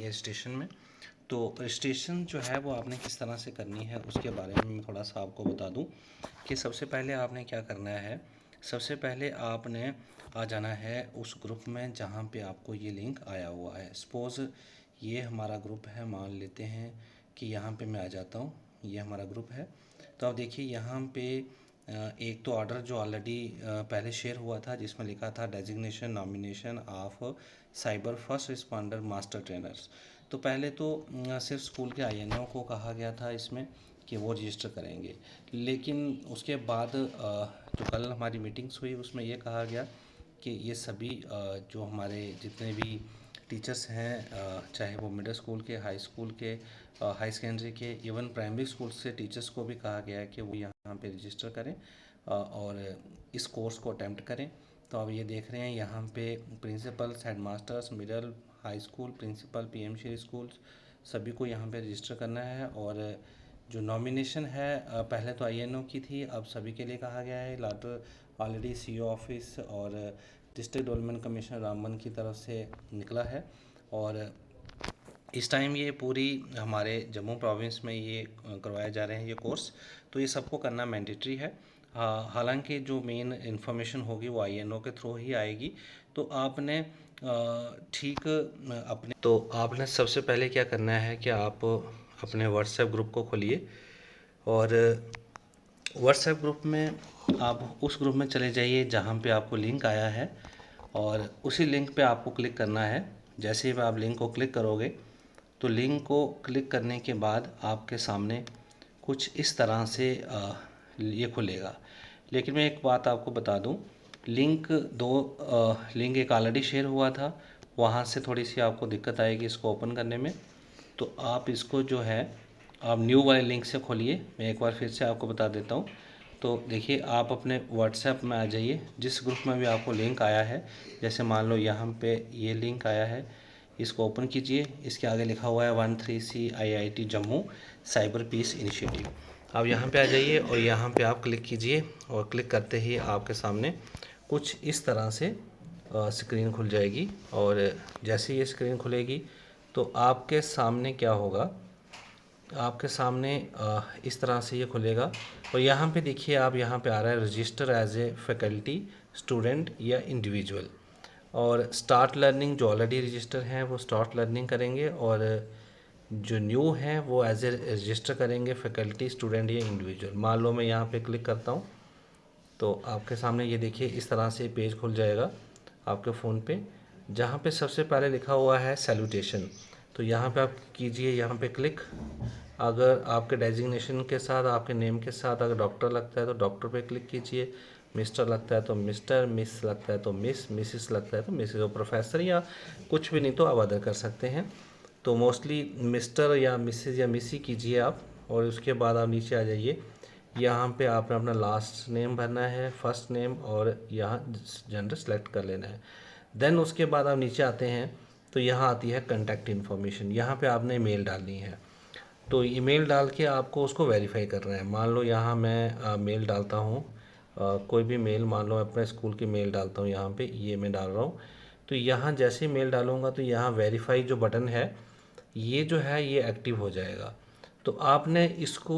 है रजिस्ट्रेशन में। तो रजिस्ट्रेशन जो है वो आपने किस तरह से करनी है उसके बारे में मैं थोड़ा सा आपको बता दूं कि सबसे पहले आपने क्या करना है। सबसे पहले आपने आ जाना है उस ग्रुप में जहाँ पे आपको ये लिंक आया हुआ है। सपोज़ ये हमारा ग्रुप है, मान लेते हैं कि यहाँ पे मैं आ जाता हूँ, ये हमारा ग्रुप है। तो आप देखिए यहाँ पे एक तो ऑर्डर जो ऑलरेडी पहले शेयर हुआ था जिसमें लिखा था designation nomination of cyber first responder master trainers. तो पहले तो सिर्फ स्कूल के आईएनओ को कहा गया था इसमें कि वो रजिस्टर करेंगे, लेकिन उसके बाद जो कल हमारी मीटिंग्स हुई उसमें ये कहा गया कि ये सभी जो हमारे जितने भी टीचर्स हैं, चाहे वो मिडिल स्कूल के, हाई स्कूल के, हाई सेकेंडरी के, इवन प्राइमरी स्कूल से टीचर्स को भी कहा गया है कि वो यहाँ पे रजिस्टर करें और इस कोर्स को अटेम्प्ट करें। तो अब ये देख रहे हैं यहाँ पे principals, headmasters, middle, high school principal, PMC schools, सभी को यहाँ पे रजिस्टर करना है। और जो नॉमिनेशन है पहले तो आईएनओ की थी, अब सभी के लिए कहा गया है। लेटर ऑलरेडी सीओ ऑफिस और डिस्ट्रिक्ट डेवलपमेंट कमिश्नर रामबन की तरफ से निकला है और इस टाइम ये पूरी हमारे जम्मू प्रोविंस में ये करवाए जा रहे हैं ये कोर्स। तो ये सबको करना मैंडेटरी है। हालांकि जो मेन इन्फॉर्मेशन होगी वो आईएनओ के थ्रू ही आएगी। तो आपने ठीक अपने तो आपने सबसे पहले क्या करना है कि आप अपने व्हाट्सएप ग्रुप को खोलिए और व्हाट्सएप ग्रुप में आप उस ग्रुप में चले जाइए जहाँ पे आपको लिंक आया है और उसी लिंक पे आपको क्लिक करना है। जैसे ही आप लिंक को क्लिक करोगे तो लिंक को क्लिक करने के बाद आपके सामने कुछ इस तरह से ये खुलेगा। लेकिन मैं एक बात आपको बता दूं, लिंक एक ऑलरेडी शेयर हुआ था, वहाँ से थोड़ी सी आपको दिक्कत आएगी इसको ओपन करने में। तो आप इसको जो है आप न्यू वाले लिंक से खोलिए। मैं एक बार फिर से आपको बता देता हूँ। तो देखिए आप अपने व्हाट्सएप में आ जाइए, जिस ग्रुप में भी आपको लिंक आया है, जैसे मान लो यहाँ पे ये लिंक आया है, इसको ओपन कीजिए। इसके आगे लिखा हुआ है 13C IIT Jammu cyber piece initiative. आप यहाँ पे आ जाइए और यहाँ पे आप क्लिक कीजिए और क्लिक करते ही आपके सामने कुछ इस तरह से स्क्रीन खुल जाएगी। और जैसे ये स्क्रीन खुलेगी तो आपके सामने क्या होगा, आपके सामने इस तरह से ये खुलेगा और यहाँ पे देखिए आप यहाँ पे आ रहा है register as a faculty, student या इंडिविजुअल। और स्टार्ट लर्निंग जो ऑलरेडी रजिस्टर हैं वो स्टार्ट लर्निंग करेंगे और जो न्यू हैं वो एज ए रजिस्टर करेंगे फैकल्टी, स्टूडेंट या इंडिविजुअल। मान लो मैं यहाँ पे क्लिक करता हूँ तो आपके सामने ये देखिए इस तरह से पेज खुल जाएगा आपके फ़ोन पे, जहाँ पे सबसे पहले लिखा हुआ है सैल्यूटेशन। तो यहाँ पे आप कीजिए यहाँ पे क्लिक। अगर आपके डेजिग्नेशन के साथ, आपके नेम के साथ अगर डॉक्टर लगता है तो डॉक्टर पे क्लिक कीजिए, मिस्टर लगता है तो मिस्टर, मिस लगता है तो मिस, मिसिस लगता है तो मिसिस, और प्रोफेसर या कुछ भी नहीं तो आप अदर कर सकते हैं। तो मोस्टली मिस्टर या मिसिस या मिसी कीजिए आप। और उसके बाद आप नीचे आ जाइए, यहाँ पे आपने अपना लास्ट नेम भरना है, फर्स्ट नेम, और यहाँ जेंडर सेलेक्ट कर लेना है। देन उसके बाद आप नीचे आते हैं तो यहाँ आती है कॉन्टैक्ट इन्फॉर्मेशन। यहाँ पे आपने ईमेल डालनी है। तो ईमेल डाल के आपको उसको वेरीफाई करना है। मान लो यहाँ मैं मेल डालता हूँ, कोई भी मेल, मान लो अपने स्कूल की मेल डालता हूँ, यहाँ पे ये मैं डाल रहा हूँ। तो यहाँ जैसे ही मेल डालूँगा तो यहाँ वेरीफाई जो बटन है ये जो है ये एक्टिव हो जाएगा। तो आपने इसको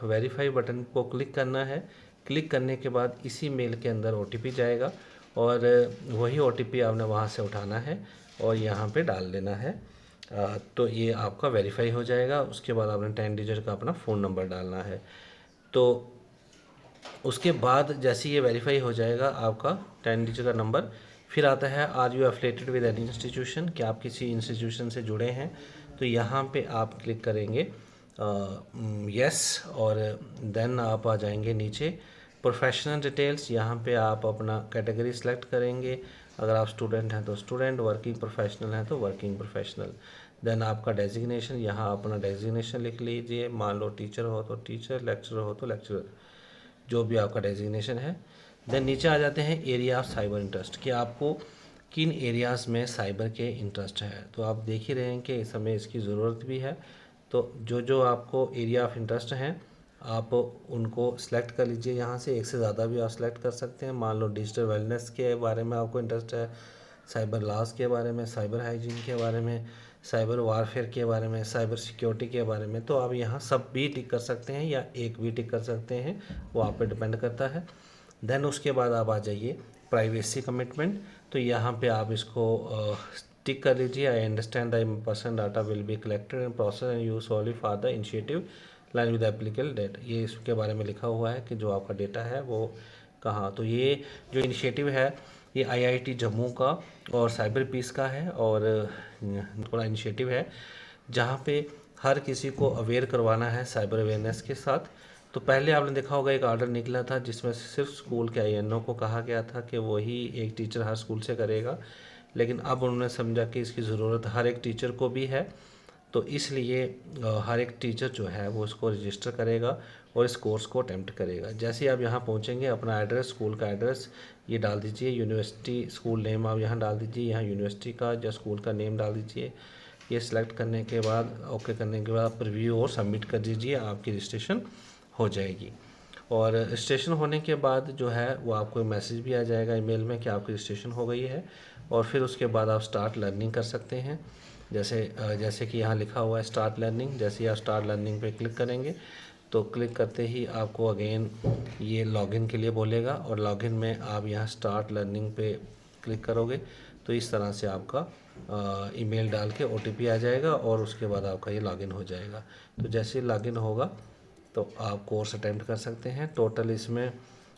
वेरीफाई बटन को क्लिक करना है। क्लिक करने के बाद इसी मेल के अंदर ओटीपी जाएगा और वही ओटीपी आपने वहाँ से उठाना है और यहाँ पे डाल देना है। तो ये आपका वेरीफाई हो जाएगा। उसके बाद आपने 10 डिजिट का अपना फ़ोन नंबर डालना है। तो उसके बाद जैसे ये वेरीफाई हो जाएगा आपका 10 डिजिट का नंबर, फिर आता है are you affiliated with any institution, कि आप किसी इंस्टीट्यूशन से जुड़े हैं। तो यहाँ पे आप क्लिक करेंगे यस और देन आप आ जाएंगे नीचे प्रोफेशनल डिटेल्स। यहाँ पे आप अपना कैटेगरी सेलेक्ट करेंगे। अगर आप स्टूडेंट हैं तो स्टूडेंट, वर्किंग प्रोफेशनल हैं तो वर्किंग प्रोफेशनल। देन आपका डेजिग्नेशन, यहाँ अपना डेजिग्नेशन लिख लीजिए। मान लो टीचर हो तो टीचर, लेक्चरर हो तो लेक्चरर, जो भी आपका डेजिग्नेशन है। देन नीचे आ जाते हैं एरिया ऑफ साइबर इंटरेस्ट, कि आपको किन एरियाज़ में साइबर के इंटरेस्ट है। तो आप देख ही रहे हैं कि इस समय इसकी ज़रूरत भी है। तो जो जो आपको एरिया ऑफ इंटरेस्ट हैं आप उनको सेलेक्ट कर लीजिए। यहाँ से एक से ज़्यादा भी आप सेलेक्ट कर सकते हैं। मान लो डिजिटल वेलनेस के बारे में आपको इंटरेस्ट है, साइबर लॉस के बारे में, साइबर हाइजीन के बारे में, साइबर वारफेयर के बारे में, साइबर सिक्योरिटी के बारे में, तो आप यहाँ सब भी टिक कर सकते हैं या एक भी टिक कर सकते हैं, वो आप पे डिपेंड करता है। देन उसके बाद आप आ जाइए प्राइवेसी कमिटमेंट, तो यहाँ पे आप इसको टिक कर लीजिए। I understand the personal data will be collected and process and use only for the initiative line with applicable date. ये इसके बारे में लिखा हुआ है कि जो आपका डेटा है वो कहाँ, तो ये जो इनिशिएटिव है ये आईआईटी जम्मू का और साइबर पीस का है, और थोड़ा इनिशिएटिव है जहाँ पे हर किसी को अवेयर करवाना है साइबर अवेयरनेस के साथ। तो पहले आपने देखा होगा एक आर्डर निकला था जिसमें सिर्फ स्कूल के आईएनओ को कहा गया था कि वही एक टीचर हर स्कूल से करेगा, लेकिन अब उन्होंने समझा कि इसकी ज़रूरत हर एक टीचर को भी है, तो इसलिए हर एक टीचर जो है वो इसको रजिस्टर करेगा और इस कोर्स को अटेम्प्ट करेगा। जैसे ही आप यहाँ पहुँचेंगे अपना एड्रेस, स्कूल का एड्रेस ये डाल दीजिए, यूनिवर्सिटी स्कूल नेम आप यहाँ डाल दीजिए, यहाँ यूनिवर्सिटी का या स्कूल का नेम डाल दीजिए। ये सिलेक्ट करने के बाद ओके करने के बाद प्रीव्यू और सबमिट कर दीजिए, आपकी रजिस्ट्रेशन हो जाएगी। और रजिस्ट्रेशन होने के बाद जो है वो आपको मैसेज भी आ जाएगा ईमेल में कि आपकी रजिस्ट्रेशन हो गई है, और फिर उसके बाद आप स्टार्ट लर्निंग कर सकते हैं। जैसे कि यहाँ लिखा हुआ है स्टार्ट लर्निंग, जैसे ही आप स्टार्ट लर्निंग पे क्लिक करेंगे तो क्लिक करते ही आपको अगेन ये लॉगिन के लिए बोलेगा, और लॉगिन में आप यहाँ स्टार्ट लर्निंग पे क्लिक करोगे तो इस तरह से आपका ईमेल डाल के ओटीपी आ जाएगा और उसके बाद आपका ये लॉगिन हो जाएगा। तो जैसे लॉगिन होगा तो आप कोर्स अटेम्प्ट कर सकते हैं। टोटल इसमें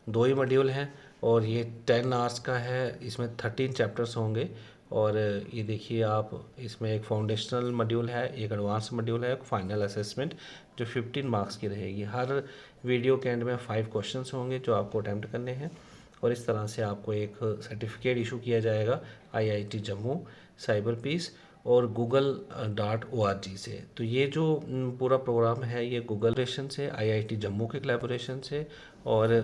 2 ही मॉड्यूल हैं और ये 10 आवर्स का है, इसमें 13 चैप्टर्स होंगे। और ये देखिए आप, इसमें एक फाउंडेशनल मॉड्यूल है, एक एडवांस मॉड्यूल है, एक फाइनल असेसमेंट जो 15 मार्क्स की रहेगी। हर वीडियो के एंड में 5 क्वेश्चंस होंगे जो आपको अटेम्प्ट करने हैं, और इस तरह से आपको एक सर्टिफिकेट इशू किया जाएगा आईआईटी जम्मू, साइबर पीस और google.org से। तो ये जो पूरा प्रोग्राम है ये गूगल कोलैबोरेशन से, आईआईटी जम्मू के कोलैबोरेशन से और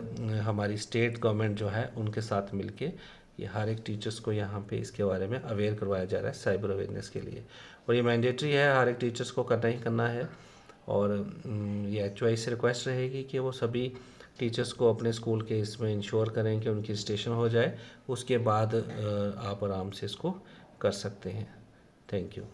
हमारी स्टेट गवर्नमेंट जो है उनके साथ मिलके ये हर एक टीचर्स को यहाँ पे इसके बारे में अवेयर करवाया जा रहा है साइबर अवेयरनेस के लिए। और ये मैंडेटरी है, हर एक टीचर्स को करना ही करना है। और ये HOI से रिक्वेस्ट रहेगी कि वो सभी टीचर्स को अपने स्कूल के इसमें इंश्योर करें कि उनकी रजिस्ट्रेशन हो जाए, उसके बाद आप आराम से इसको कर सकते हैं। Thank you.